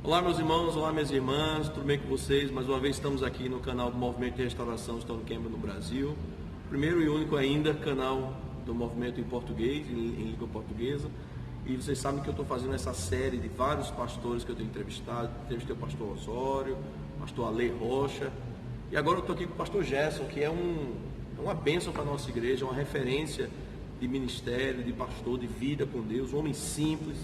Olá meus irmãos, olá minhas irmãs, tudo bem com vocês? Mais uma vez estamos aqui no canal do Movimento de Restauração Stone Campbell no Brasil. Primeiro e único ainda canal do movimento em português, em língua portuguesa. E vocês sabem que eu estou fazendo essa série de vários pastores que eu tenho entrevistado. Entrevistei o pastor Osório, o pastor Ale Rocha. E agora eu estou aqui com o pastor Gerson, que é uma bênção para a nossa igreja, uma referência de ministério, de pastor, de vida com Deus, um homem simples.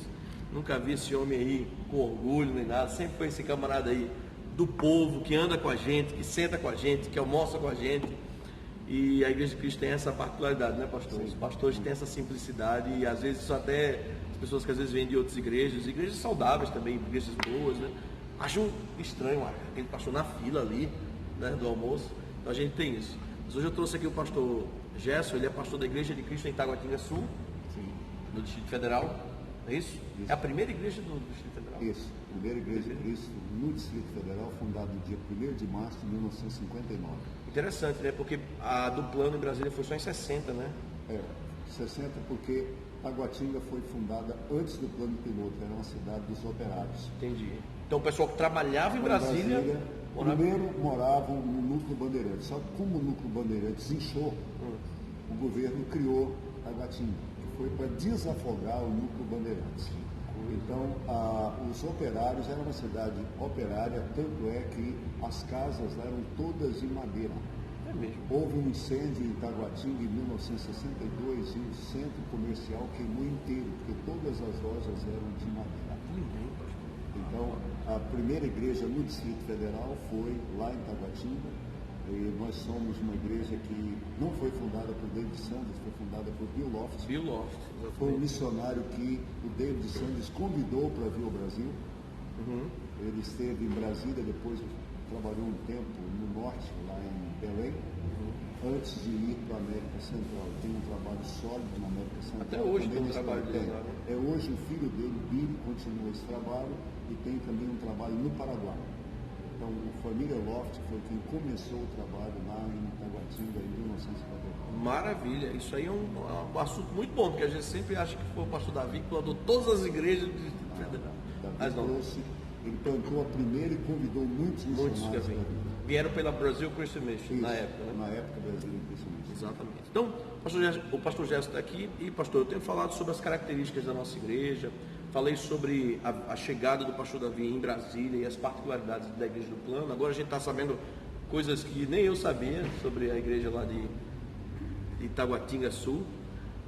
Nunca vi esse homem aí com orgulho nem nada, sempre foi esse camarada aí do povo, que anda com a gente, que senta com a gente, que almoça com a gente. E a Igreja de Cristo tem essa particularidade, né, pastor? Os pastores têm essa simplicidade e às vezes isso até as pessoas que às vezes vêm de outras igrejas saudáveis também, igrejas boas, né? Acham estranho, aquele pastor na fila ali, né, do almoço. Então a gente tem isso. Mas hoje eu trouxe aqui o pastor Gerson, ele é pastor da Igreja de Cristo em Taguatinga Sul, no Distrito Federal. É isso? É a primeira igreja do Distrito Federal? Isso, primeira igreja de Cristo no Distrito Federal, fundada no dia 1º de março de 1959. Interessante, né? Porque a do plano em Brasília foi só em 60, né? 60 porque Taguatinga foi fundada antes do plano piloto, era uma cidade dos operários. Entendi. Então o pessoal que trabalhava em Brasília primeiro moravam no Núcleo Bandeirantes, só que como o Núcleo Bandeirantes inchou, o governo criou Taguatinga. Foi para desafogar o Núcleo Bandeirantes. Então, os operários, era uma cidade operária, tanto é que as casas lá eram todas de madeira. É mesmo? Houve um incêndio em Taguatinga em 1962 e o centro comercial queimou inteiro, porque todas as lojas eram de madeira. Então, a primeira igreja no Distrito Federal foi lá em Taguatinga. E nós somos uma igreja que não foi fundada por David Sanders, foi fundada por Bill Loft. Bill Loft, exatamente. Foi um missionário que o David Sanders convidou para vir ao Brasil. Ele esteve em Brasília, depois trabalhou um tempo no norte, lá em Belém, antes de ir para a América Central. Tem um trabalho sólido na América Central. Até hoje tem um trabalho dele lá, né? Hoje o filho dele, Billy, continua esse trabalho e tem também um trabalho no Paraguai. Então, a família Loft foi quem começou o trabalho lá em Taguatinga em 1950. Maravilha, isso aí é um assunto muito bom, porque a gente sempre acha que foi o pastor Davi que plantou todas as igrejas do Distrito Federal. Mas não. Ele plantou a primeira e convidou muitos missionários para vir. Vieram pela Brasil Christian Mission, Isso, na época, né? Na época, Brasil Christian Mission. Exatamente. Então, o pastor Gerson está aqui e, pastor, eu tenho falado sobre as características da nossa igreja, falei sobre a chegada do pastor Davi em Brasília e as particularidades da igreja do plano. Agora a gente está sabendo coisas que nem eu sabia sobre a igreja lá de Taguatinga Sul.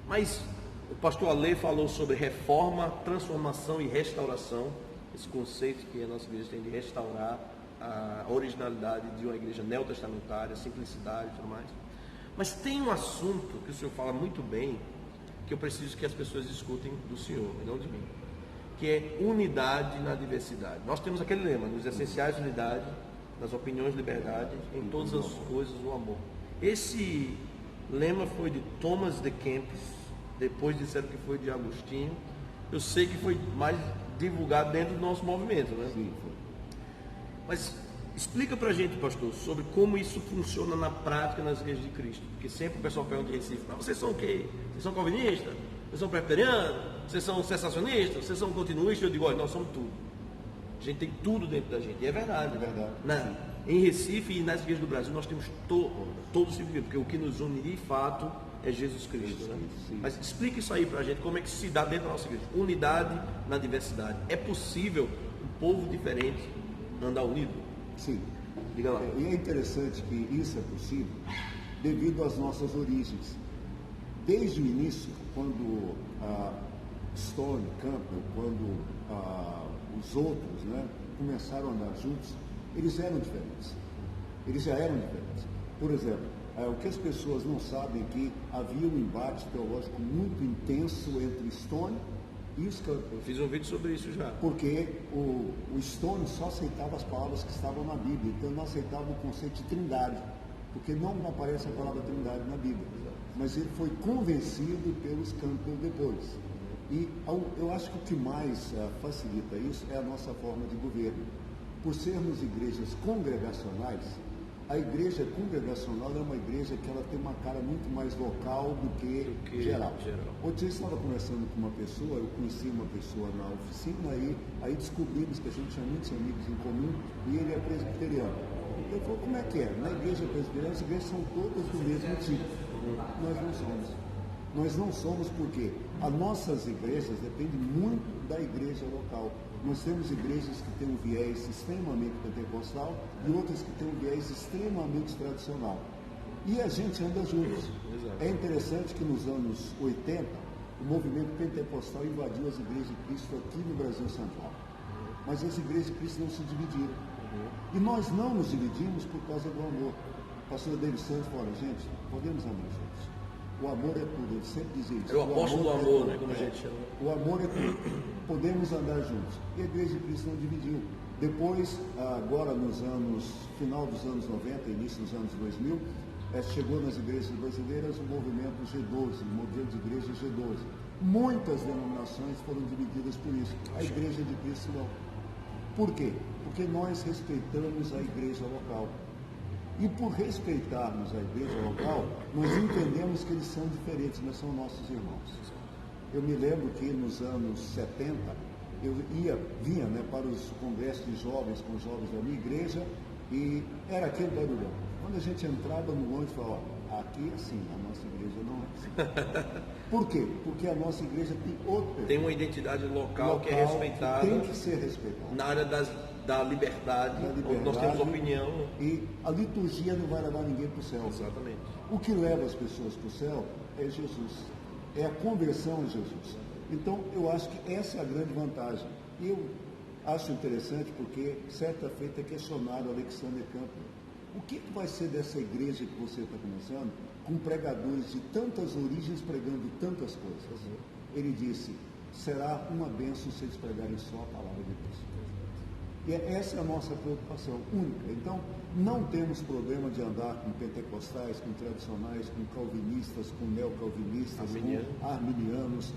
Mas o pastor Ale falou sobre reforma, transformação e restauração, esse conceito que a nossa igreja tem de restaurar a originalidade de uma igreja neotestamentária, simplicidade e tudo mais. Mas tem um assunto que o senhor fala muito bem, que eu preciso que as pessoas escutem do senhor, e não de mim, que é unidade na diversidade. Nós temos aquele lema, nos essenciais unidade, nas opiniões liberdade, em todas as coisas o amor. Esse lema foi de Thomas de Kempis, depois disseram que foi de Agostinho. Eu sei que foi mais divulgado dentro do nosso movimento, né? Sim, foi. Mas explica pra gente, pastor, sobre como isso funciona na prática nas igrejas de Cristo. Porque sempre o pessoal pergunta em Recife, mas vocês são o quê? Vocês são calvinistas? Vocês são presbiterianos? Vocês são sensacionistas? Vocês são continuistas? Eu digo, olha, nós somos tudo. A gente tem tudo dentro da gente. E é verdade. É verdade. Em Recife e nas igrejas do Brasil nós temos todo o significado, porque o que nos une de fato é Jesus Cristo. Né? Mas explica isso aí pra gente, como é que se dá dentro da nossa igreja. Unidade na diversidade. É possível um povo diferente andar unido? Sim. Diga lá. E é interessante que isso é possível devido às nossas origens. Desde o início, quando Stone Campbell, quando os outros, né, começaram a andar juntos, eles eram diferentes. Eles já eram diferentes. Por exemplo, o que as pessoas não sabem é que havia um embate teológico muito intenso entre Stone e os Campbell. Eu fiz um vídeo sobre isso já. Porque o Stone só aceitava as palavras que estavam na Bíblia, então não aceitava o conceito de trindade, porque não aparece a palavra trindade na Bíblia. Mas ele foi convencido pelos Campbell depois. E eu acho que o que mais facilita isso é a nossa forma de governo. Por sermos igrejas congregacionais, A igreja congregacional é uma igreja que ela tem uma cara muito mais local do que geral. Outro dia eu estava conversando com uma pessoa, eu conheci uma pessoa na oficina, aí descobrimos que a gente tinha muitos amigos em comum e ele é presbiteriano. Ele falou, como é que é? Na igreja presbiteriana, as igrejas são todas do mesmo tipo. Nós não somos. Nós não somos porque as nossas igrejas dependem muito da igreja local. Nós temos igrejas que têm um viés extremamente pentecostal e outras que têm um viés extremamente tradicional. E a gente anda juntos. É interessante que nos anos 80, o movimento pentecostal invadiu as igrejas de Cristo aqui no Brasil Central. Mas as igrejas de Cristo não se dividiram. E nós não nos dividimos por causa do amor. O pastor David Santos fala, gente, podemos amar juntos. O amor é tudo, ele sempre dizia isso. É o apóstolo do amor, né, como a gente chama. O amor é tudo. Podemos andar juntos. E a igreja de Cristo não dividiu. Depois, agora final dos anos 90, início dos anos 2000, chegou nas igrejas brasileiras o movimento G12, o modelo de igreja G12. Muitas denominações foram divididas por isso. A igreja de Cristo não. Por quê? Porque nós respeitamos a igreja local. E por respeitarmos a igreja local, nós entendemos que eles são diferentes, mas são nossos irmãos. Eu me lembro que nos anos 70, eu vinha para os congressos de jovens com os jovens da minha igreja e era aquele barulhão. Quando a gente entrava no ônibus, falava, aqui é assim, a nossa igreja não é assim. Por quê? Porque a nossa igreja tem outra. Tem uma identidade local que é respeitada. Tem que ser respeitada. Na área da liberdade, onde nós temos opinião. E a liturgia não vai levar ninguém para o céu. Exatamente. O que leva as pessoas para o céu é Jesus. É a conversão a Jesus. Então, eu acho que essa é a grande vantagem. Eu acho interessante porque, certa feita, questionaram Alexander Campbell. O que vai ser dessa igreja que você está começando, com pregadores de tantas origens pregando tantas coisas? Ele disse, será uma bênção se eles pregarem só a palavra de Deus. E essa é a nossa preocupação única. Então, não temos problema de andar com pentecostais, com tradicionais, com calvinistas, com neocalvinistas, com arminianos,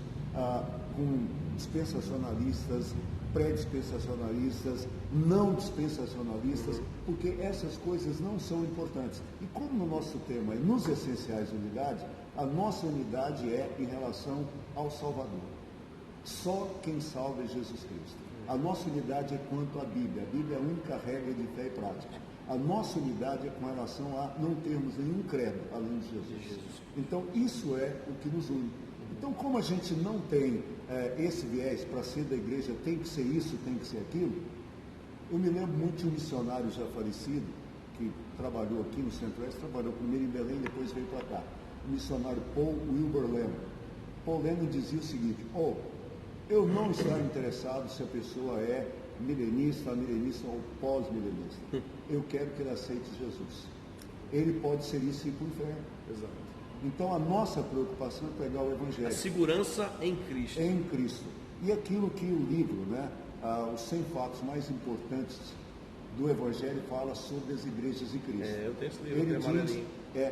com dispensacionalistas, pré-dispensacionalistas, não dispensacionalistas, porque essas coisas não são importantes. E como no nosso tema é nos essenciais de unidade, a nossa unidade é em relação ao Salvador. Só quem salva é Jesus Cristo. A nossa unidade é quanto à Bíblia. A Bíblia é a única regra de fé e prática. A nossa unidade é com relação a não termos nenhum credo além de Jesus. Então, isso é o que nos une. Então, como a gente não tem esse viés para ser da igreja, tem que ser isso, tem que ser aquilo, eu me lembro muito de um missionário já falecido, que trabalhou aqui no Centro-Oeste, trabalhou primeiro em Belém, depois veio para cá. O missionário Paul Wilbur Lennon. Paul Lennon dizia o seguinte, eu não estou interessado se a pessoa é milenista ou pós-milenista. Eu quero que ele aceite Jesus. Ele pode ser isso e ir para o inferno. Exato. Então a nossa preocupação é pregar o Evangelho. A segurança em Cristo. Em Cristo. E aquilo que o livro, os 100 fatos mais importantes do Evangelho fala sobre as igrejas de Cristo. Eu tenho esse livro,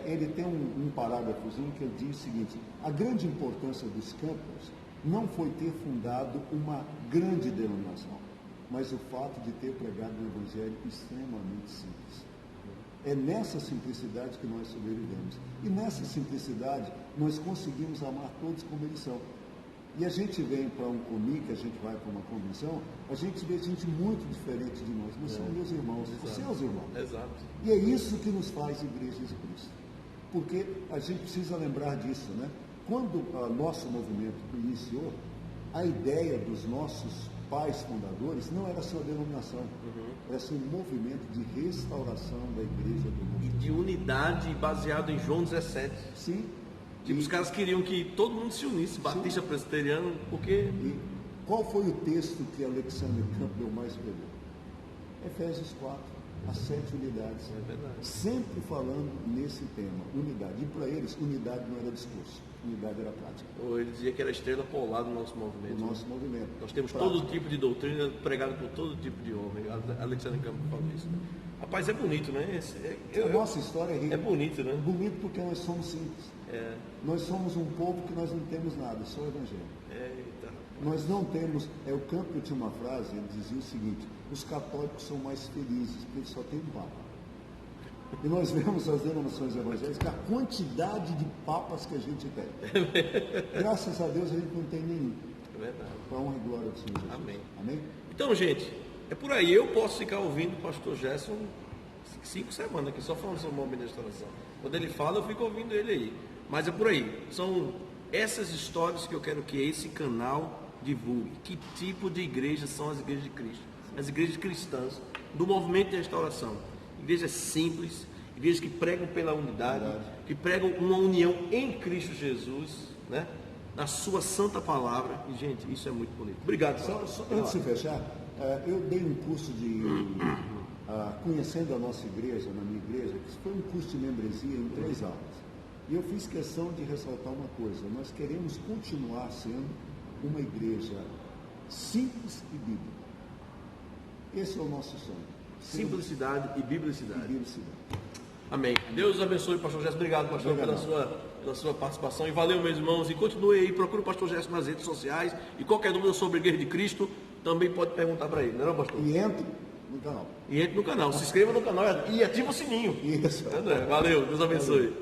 ele tem um parágrafozinho que ele diz o seguinte, a grande importância dos campos não foi ter fundado uma grande denominação, mas o fato de ter pregado um evangelho extremamente simples. É nessa simplicidade que nós sobrevivemos. E nessa simplicidade nós conseguimos amar todos como eles são. E a gente vem para um comic, a gente vai para uma convenção, a gente vê gente muito diferente de nós, mas são meus irmãos, os seus irmãos. Exato. E é isso que nos faz igrejas de Cristo. Porque a gente precisa lembrar disso, né? Quando o nosso movimento iniciou, a ideia dos nossos pais fundadores não era sua denominação, era seu movimento de restauração da igreja do mundo. E de unidade baseado em João 17. Sim. Os caras queriam que todo mundo se unisse, batista, presbiteriano, porque... E qual foi o texto que Alexander Campbell mais pegou? Efésios 4. As 7 unidades. É verdade. Sempre falando nesse tema, unidade. E para eles, unidade não era discurso, unidade era prática. Ele dizia que era estrela polar do nosso movimento. Do nosso movimento. Nós temos prática. Todo tipo de doutrina pregada por todo tipo de homem. Alexander Campbell falou isso. Né? Rapaz, é bonito, né? A nossa história é rica. É bonito, né? Bonito porque nós somos simples. Nós somos um povo que nós não temos nada, só o Evangelho. Eita. Nós não temos... O Campbell tinha uma frase, ele dizia o seguinte, os católicos são mais felizes, porque eles só têm um Papa. E nós vemos as denominações evangélicas, a quantidade de papas que a gente tem. Graças a Deus a gente não tem nenhum. É verdade. Para a honra e glória do Senhor Jesus. Amém. Amém? Então, gente, é por aí. Eu posso ficar ouvindo o pastor Gerson 5 semanas aqui, só falando sobre o movimento de restauração. Quando ele fala, eu fico ouvindo ele aí. Mas é por aí. São essas histórias que eu quero que esse canal divulgue. Que tipo de igrejas são as igrejas de Cristo? As igrejas cristãs do movimento de restauração. Igrejas simples, igrejas que pregam pela unidade, que pregam uma união em Cristo Jesus, né? Na sua santa palavra. E, gente, isso é muito bonito. Obrigado. Só antes de fechar, eu dei um curso de conhecendo a nossa igreja, na minha igreja, que foi um curso de membresia em 3 aulas. E eu fiz questão de ressaltar uma coisa: nós queremos continuar sendo uma igreja simples e bíblica. Esse é o nosso sonho. Simplicidade e biblicidade. Biblicidade. Amém. Deus abençoe, pastor Gerson. Obrigado, pastor, pela sua participação. E valeu, meus irmãos. E continue aí, procure o pastor Gerson nas redes sociais. E qualquer dúvida sobre a Igreja de Cristo, também pode perguntar para ele, não é, pastor? E entre no canal. E entre no canal. Se inscreva no canal e ative o sininho. Isso. Valeu, Deus abençoe.